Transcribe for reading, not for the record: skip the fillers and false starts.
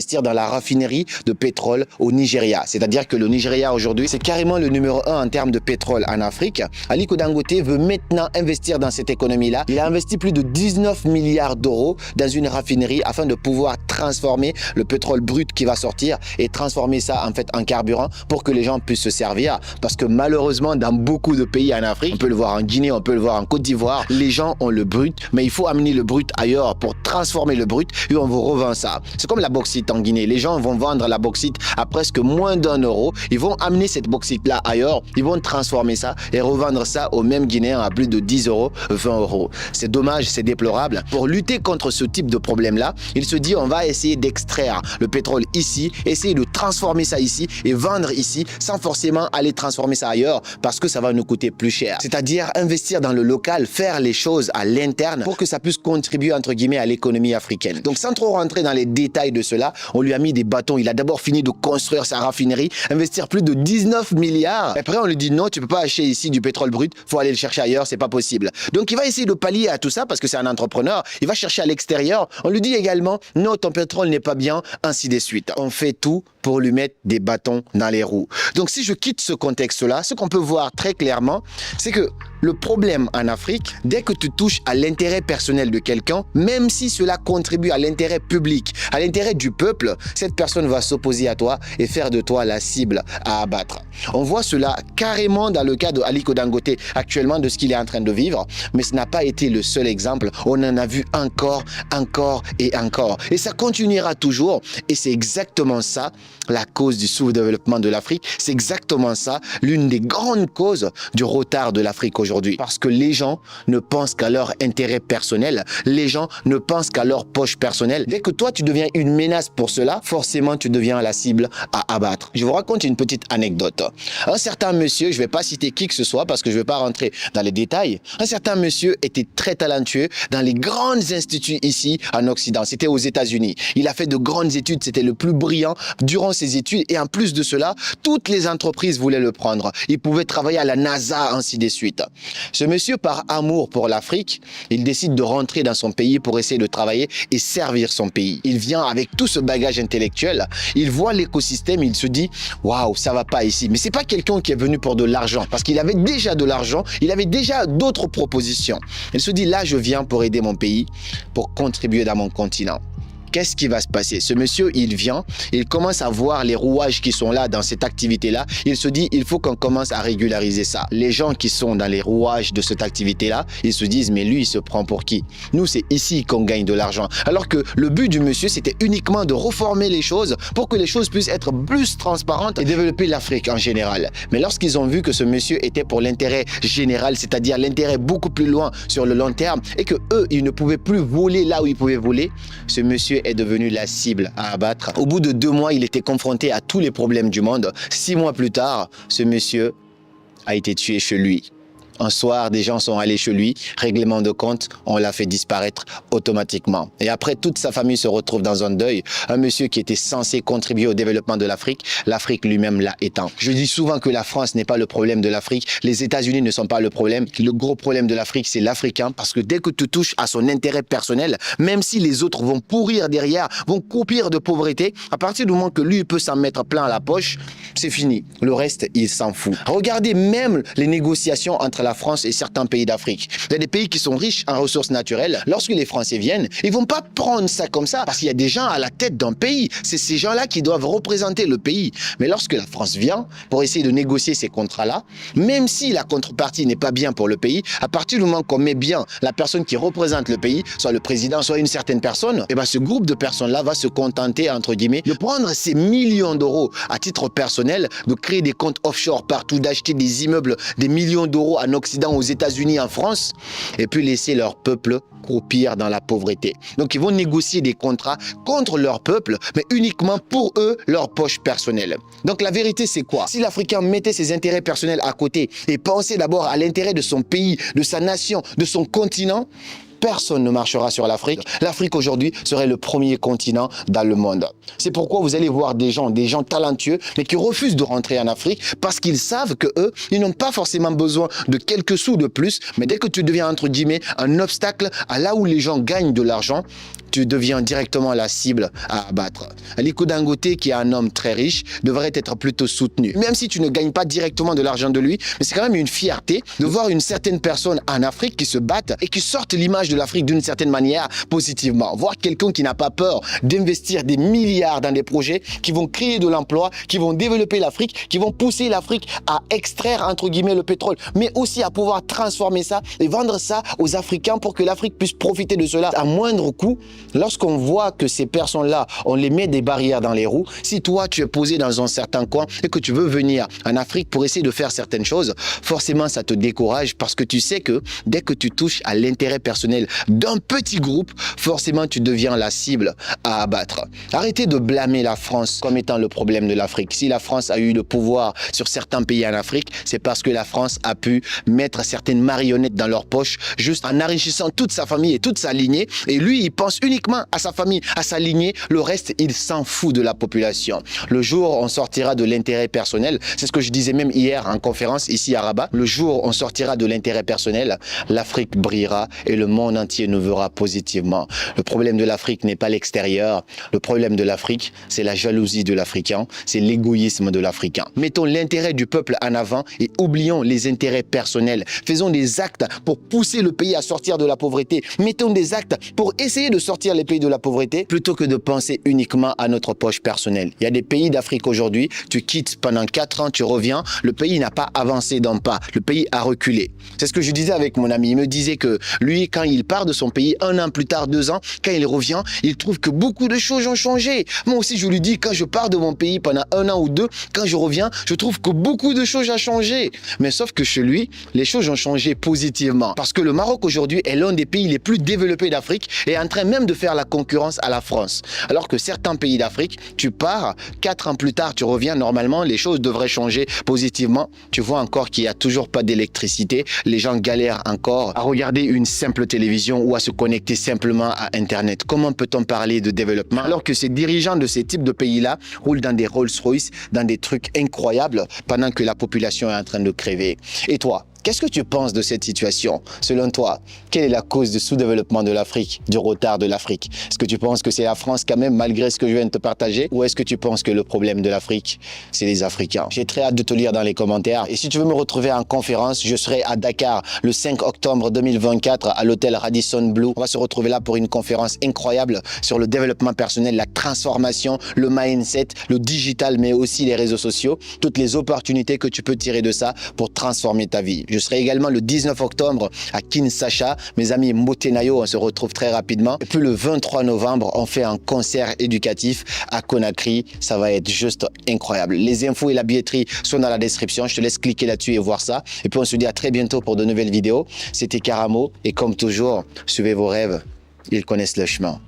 investir dans la raffinerie de pétrole au Nigeria. C'est-à-dire que le Nigeria aujourd'hui, c'est carrément le numéro 1 en termes de pétrole en Afrique. Aliko Dangote veut maintenant investir dans cette économie-là. Il a investi plus de 19 milliards d'euros dans une raffinerie afin de pouvoir transformer le pétrole brut qui va sortir et transformer ça en fait en carburant pour que les gens puissent se servir. Parce que malheureusement, dans beaucoup de pays en Afrique, on peut le voir en Guinée, on peut le voir en Côte d'Ivoire, les gens ont le brut, mais il faut amener le brut ailleurs pour transformer le brut et on vous revend ça. C'est comme la bauxite en Guinée. Les gens vont vendre la bauxite à presque moins d'1 €. Ils vont amener cette bauxite-là ailleurs, ils vont transformer ça et revendre ça aux mêmes Guinéens à plus de 10 €, 20 €. C'est dommage, c'est déplorable. Pour lutter contre ce type de problème-là, il se dit on va essayer d'extraire le pétrole ici, essayer de transformer ça ici et vendre ici sans forcément aller transformer ça ailleurs parce que ça va nous coûter plus cher. C'est-à-dire investir dans le local, faire les choses à l'interne pour que ça puisse contribuer entre guillemets à l'économie africaine. Donc sans trop rentrer dans les détails de cela, on lui a mis des bâtons. Il a d'abord fini de construire sa raffinerie, investir plus de 19 milliards. Après on lui dit non, tu peux pas acheter ici du pétrole brut, faut aller le chercher ailleurs, c'est pas possible. Donc il va essayer de pallier à tout ça parce que c'est un entrepreneur. Il va chercher à l'extérieur. On lui dit également non, ton pétrole n'est pas bien, ainsi de suite. On fait tout pour lui mettre des bâtons dans les roues. Donc si je quitte ce contexte-là, ce qu'on peut voir très clairement, c'est que le problème en Afrique, dès que tu touches à l'intérêt personnel de quelqu'un, même si cela contribue à l'intérêt public, à l'intérêt du peuple, cette personne va s'opposer à toi et faire de toi la cible à abattre. On voit cela carrément dans le cas de Aliko Dangote actuellement de ce qu'il est en train de vivre, mais ce n'a pas été le seul exemple. On en a vu encore et encore. Et ça continuera toujours. Et c'est exactement ça la cause du sous-développement de l'Afrique. C'est exactement ça l'une des grandes causes du retard de l'Afrique aujourd'hui. Parce que les gens ne pensent qu'à leur intérêt personnel. Les gens ne pensent qu'à leur poche personnelle. Dès que toi, tu deviens une menace pour cela, forcément, tu deviens la cible à abattre. Je vous raconte une petite anecdote. Un certain monsieur, je ne vais pas citer qui que ce soit parce que je ne vais pas rentrer dans les détails. Un certain monsieur était très talentueux dans les grands instituts ici en Occident. C'était aux États-Unis. Il a fait de grandes études. C'était le plus brillant durant ses études. Et en plus de cela, toutes les entreprises voulaient le prendre. Il pouvait travailler à la NASA, ainsi de suite. Ce monsieur, par amour pour l'Afrique, il décide de rentrer dans son pays pour essayer de travailler et servir son pays. Il vient avec tout ce bagage intellectuel. Il voit l'écosystème. Il se dit, waouh, ça va pas ici. Mais c'est pas quelqu'un qui est venu pour de l'argent parce qu'il avait déjà de l'argent. Il avait déjà d'autres propositions. Il se dit, là, je viens pour aider mon pays, pour contribuer dans mon continent. Qu'est-ce qui va se passer? Ce monsieur, il vient, il commence à voir les rouages qui sont là dans cette activité-là. Il se dit, il faut qu'on commence à régulariser ça. Les gens qui sont dans les rouages de cette activité-là, ils se disent, mais lui, il se prend pour qui? Nous, c'est ici qu'on gagne de l'argent. Alors que le but du monsieur, c'était uniquement de reformer les choses pour que les choses puissent être plus transparentes et développer l'Afrique en général. Mais lorsqu'ils ont vu que ce monsieur était pour l'intérêt général, c'est-à-dire l'intérêt beaucoup plus loin sur le long terme et que eux, ils ne pouvaient plus voler là où ils pouvaient voler, ce monsieur est devenu la cible à abattre. Au bout de 2 mois, il était confronté à tous les problèmes du monde. 6 mois plus tard, ce monsieur a été tué chez lui. Un soir, des gens sont allés chez lui, règlement de compte, on l'a fait disparaître automatiquement. Et après, toute sa famille se retrouve dans un deuil. Un monsieur qui était censé contribuer au développement de l'Afrique, l'Afrique lui-même l'a éteint. Je dis souvent que la France n'est pas le problème de l'Afrique, les États-Unis ne sont pas le problème. Le gros problème de l'Afrique, c'est l'Africain, parce que dès que tu touches à son intérêt personnel, même si les autres vont pourrir derrière, vont croupir de pauvreté, à partir du moment que lui peut s'en mettre plein à la poche, c'est fini. Le reste, il s'en fout. Regardez même les négociations entre la France et certains pays d'Afrique. Il y a des pays qui sont riches en ressources naturelles. Lorsque les Français viennent, ils vont pas prendre ça comme ça parce qu'il y a des gens à la tête d'un pays. C'est ces gens-là qui doivent représenter le pays. Mais lorsque la France vient pour essayer de négocier ces contrats-là, même si la contrepartie n'est pas bien pour le pays, à partir du moment qu'on met bien la personne qui représente le pays, soit le président, soit une certaine personne, et ben ce groupe de personnes-là va se contenter, entre guillemets, de prendre ces millions d'euros à titre personnel, de créer des comptes offshore partout, d'acheter des immeubles, des millions d'euros en Occident, aux États-Unis, en France, et puis laisser leur peuple croupir dans la pauvreté. Donc ils vont négocier des contrats contre leur peuple, mais uniquement pour eux, leur poche personnelle. Donc la vérité, c'est quoi? Si l'Africain mettait ses intérêts personnels à côté et pensait d'abord à l'intérêt de son pays, de sa nation, de son continent, personne ne marchera sur l'Afrique. L'Afrique aujourd'hui serait le premier continent dans le monde. C'est pourquoi vous allez voir des gens talentueux, mais qui refusent de rentrer en Afrique parce qu'ils savent que eux, ils n'ont pas forcément besoin de quelques sous de plus, mais dès que tu deviens, entre guillemets, un obstacle à là où les gens gagnent de l'argent, tu deviens directement la cible à abattre. Aliko Dangote, qui est un homme très riche, devrait être plutôt soutenu. Même si tu ne gagnes pas directement de l'argent de lui, mais c'est quand même une fierté de voir une certaine personne en Afrique qui se batte et qui sorte l'image de l'Afrique d'une certaine manière positivement. Voir quelqu'un qui n'a pas peur d'investir des milliards dans des projets qui vont créer de l'emploi, qui vont développer l'Afrique, qui vont pousser l'Afrique à extraire entre guillemets le pétrole, mais aussi à pouvoir transformer ça et vendre ça aux Africains pour que l'Afrique puisse profiter de cela à moindre coût. Lorsqu'on voit que ces personnes-là, on les met des barrières dans les roues, si toi tu es posé dans un certain coin et que tu veux venir en Afrique pour essayer de faire certaines choses, forcément ça te décourage parce que tu sais que dès que tu touches à l'intérêt personnel d'un petit groupe, forcément tu deviens la cible à abattre. Arrêtez de blâmer la France comme étant le problème de l'Afrique. Si la France a eu le pouvoir sur certains pays en Afrique, c'est parce que la France a pu mettre certaines marionnettes dans leur poche juste en enrichissant toute sa famille et toute sa lignée. Et lui, il pense uniquement à sa famille, à sa lignée. Le reste, il s'en fout de la population. Le jour où on sortira de l'intérêt personnel, c'est ce que je disais même hier en conférence ici à Rabat, le jour où on sortira de l'intérêt personnel, l'Afrique brillera et le monde entier nous verra positivement. Le problème de l'Afrique n'est pas l'extérieur. Le problème de l'Afrique, c'est la jalousie de l'Africain, c'est l'égoïsme de l'Africain. Mettons l'intérêt du peuple en avant et oublions les intérêts personnels. Faisons des actes pour pousser le pays à sortir de la pauvreté. Mettons des actes pour essayer de sortir les pays de la pauvreté plutôt que de penser uniquement à notre poche personnelle. Il y a des pays d'Afrique aujourd'hui, tu quittes pendant 4 ans, tu reviens, le pays n'a pas avancé d'un pas, le pays a reculé. C'est ce que je disais avec mon ami, il me disait que lui, quand il part de son pays, 1 an plus tard, 2 ans, quand il revient, il trouve que beaucoup de choses ont changé. Moi aussi, je lui dis, quand je pars de mon pays pendant 1 an ou 2, quand je reviens, je trouve que beaucoup de choses ont changé. Mais sauf que chez lui, les choses ont changé positivement. Parce que le Maroc aujourd'hui est l'un des pays les plus développés d'Afrique et est en train même de faire la concurrence à la France. Alors que certains pays d'Afrique, tu pars, 4 ans plus tard, tu reviens, normalement, les choses devraient changer positivement. Tu vois encore qu'il n'y a toujours pas d'électricité. Les gens galèrent encore à regarder une simple télévision ou à se connecter simplement à Internet. Comment peut-on parler de développement alors que ces dirigeants de ces types de pays-là roulent dans des Rolls-Royce, dans des trucs incroyables pendant que la population est en train de crever? Et toi, qu'est-ce que tu penses de cette situation? Selon toi, quelle est la cause du sous-développement de l'Afrique, du retard de l'Afrique? Est-ce que tu penses que c'est la France quand même, malgré ce que je viens de te partager? Ou est-ce que tu penses que le problème de l'Afrique, c'est les Africains? J'ai très hâte de te lire dans les commentaires. Et si tu veux me retrouver en conférence, je serai à Dakar le 5 octobre 2024 à l'hôtel Radisson Blu. On va se retrouver là pour une conférence incroyable sur le développement personnel, la transformation, le mindset, le digital, mais aussi les réseaux sociaux, toutes les opportunités que tu peux tirer de ça pour transformer ta vie. Je serai également le 19 octobre à Kinshasa. Mes amis Motenayo, on se retrouve très rapidement. Et puis le 23 novembre, on fait un concert éducatif à Conakry. Ça va être juste incroyable. Les infos et la billetterie sont dans la description. Je te laisse cliquer là-dessus et voir ça. Et puis on se dit à très bientôt pour de nouvelles vidéos. C'était Karamo. Et comme toujours, suivez vos rêves. Ils connaissent le chemin.